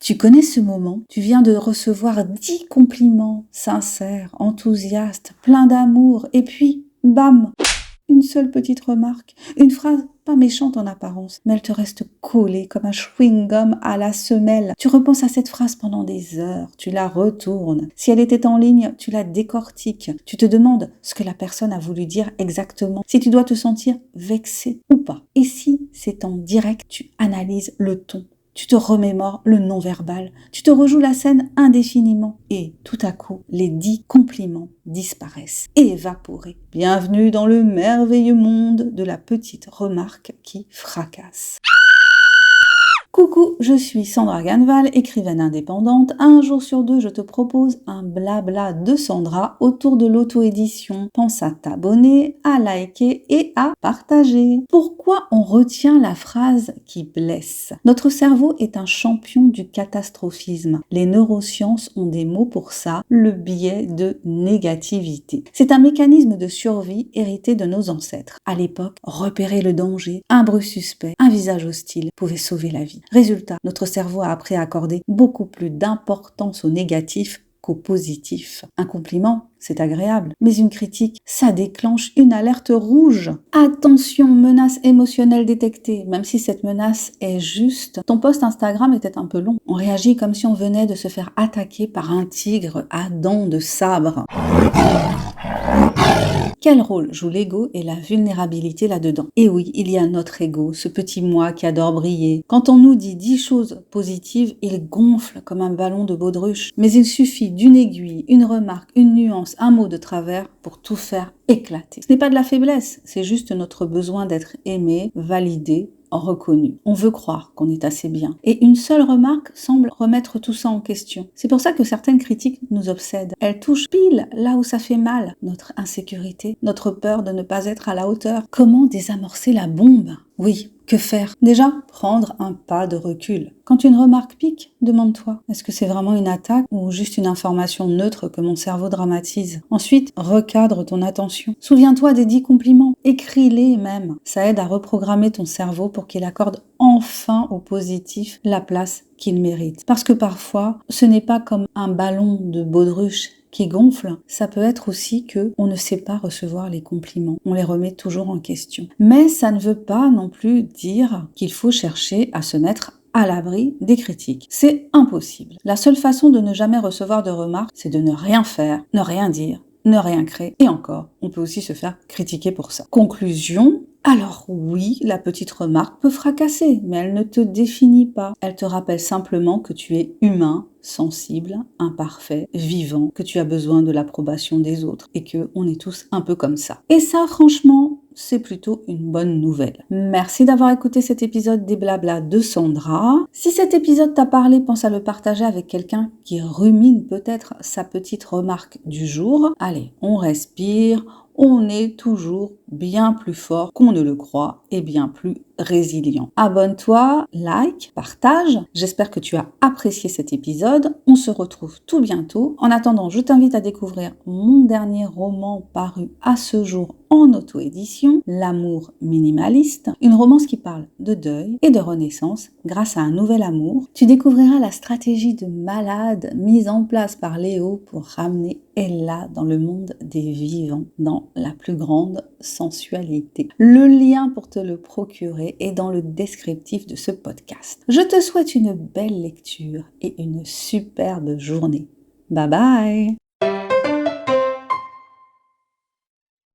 Tu connais ce moment? Tu viens de recevoir 10 compliments sincères, enthousiastes, pleins d'amour, et puis, bam! Une seule petite remarque, une phrase pas méchante en apparence, mais elle te reste collée comme un chewing-gum à la semelle. Tu repenses à cette phrase pendant des heures, tu la retournes. Si elle était en ligne, tu la décortiques. Tu te demandes ce que la personne a voulu dire exactement, si tu dois te sentir vexé ou pas. Et si c'est en direct, tu analyses le ton. Tu te remémores le non-verbal, tu te rejoues la scène indéfiniment et tout à coup, les 10 compliments disparaissent, évaporés. Bienvenue dans le merveilleux monde de la petite remarque qui fracasse. Coucou, je suis Sandra Ganval, écrivaine indépendante. Un jour sur deux, je te propose un blabla de Sandra autour de l'auto-édition. Pense à t'abonner, à liker et à partager. Pourquoi on retient la phrase qui blesse? Notre cerveau est un champion du catastrophisme. Les neurosciences ont des mots pour ça, le biais de négativité. C'est un mécanisme de survie hérité de nos ancêtres. À l'époque, repérer le danger, un bruit suspect, un visage hostile pouvait sauver la vie. Résultat, notre cerveau a appris à accorder beaucoup plus d'importance au négatif qu'au positif. Un compliment, c'est agréable, mais une critique, ça déclenche une alerte rouge. Attention, menace émotionnelle détectée, même si cette menace est juste. Ton post Instagram était un peu long. On réagit comme si on venait de se faire attaquer par un tigre à dents de sabre. Quel rôle joue l'ego et la vulnérabilité là-dedans? Et oui, il y a notre ego, ce petit moi qui adore briller. Quand on nous dit 10 choses positives, il gonfle comme un ballon de baudruche. Mais il suffit d'une aiguille, une remarque, une nuance, un mot de travers pour tout faire éclater. Ce n'est pas de la faiblesse, c'est juste notre besoin d'être aimé, validé, reconnu. On veut croire qu'on est assez bien. Et une seule remarque semble remettre tout ça en question. C'est pour ça que certaines critiques nous obsèdent. Elles touchent pile là où ça fait mal. Notre insécurité, notre peur de ne pas être à la hauteur. Comment désamorcer la bombe? Oui, que faire? Déjà, prendre un pas de recul. Quand une remarque pique, demande-toi, est-ce que c'est vraiment une attaque ou juste une information neutre que mon cerveau dramatise? Ensuite, recadre ton attention. Souviens-toi des 10 compliments. Écris-les même. Ça aide à reprogrammer ton cerveau pour qu'il accorde enfin au positif la place qu'il mérite. Parce que parfois, ce n'est pas comme un ballon de baudruche qui gonfle, ça peut être aussi que on ne sait pas recevoir les compliments. On les remet toujours en question. Mais ça ne veut pas non plus dire qu'il faut chercher à se mettre à l'abri des critiques. C'est impossible. La seule façon de ne jamais recevoir de remarques, c'est de ne rien faire, ne rien dire, ne rien créer. Et encore, on peut aussi se faire critiquer pour ça. Conclusion, alors oui, la petite remarque peut fracasser, mais elle ne te définit pas. Elle te rappelle simplement que tu es humain, sensible, imparfait, vivant, que tu as besoin de l'approbation des autres et que on est tous un peu comme ça. Et ça, franchement, c'est plutôt une bonne nouvelle. Merci d'avoir écouté cet épisode des blablas de Sandra. Si cet épisode t'a parlé, pense à le partager avec quelqu'un qui rumine peut-être sa petite remarque du jour. Allez, on respire. On est toujours bien plus fort qu'on ne le croit et bien plus résilient. Abonne-toi, like, partage. J'espère que tu as apprécié cet épisode. On se retrouve tout bientôt. En attendant, je t'invite à découvrir mon dernier roman paru à ce jour en auto-édition, L'amour minimaliste, une romance qui parle de deuil et de renaissance grâce à un nouvel amour. Tu découvriras la stratégie de malade mise en place par Léo pour ramener Ella dans le monde des vivants, dans la plus grande sensualité. Le lien pour te le procurer est dans le descriptif de ce podcast. Je te souhaite une belle lecture et une superbe journée. Bye bye!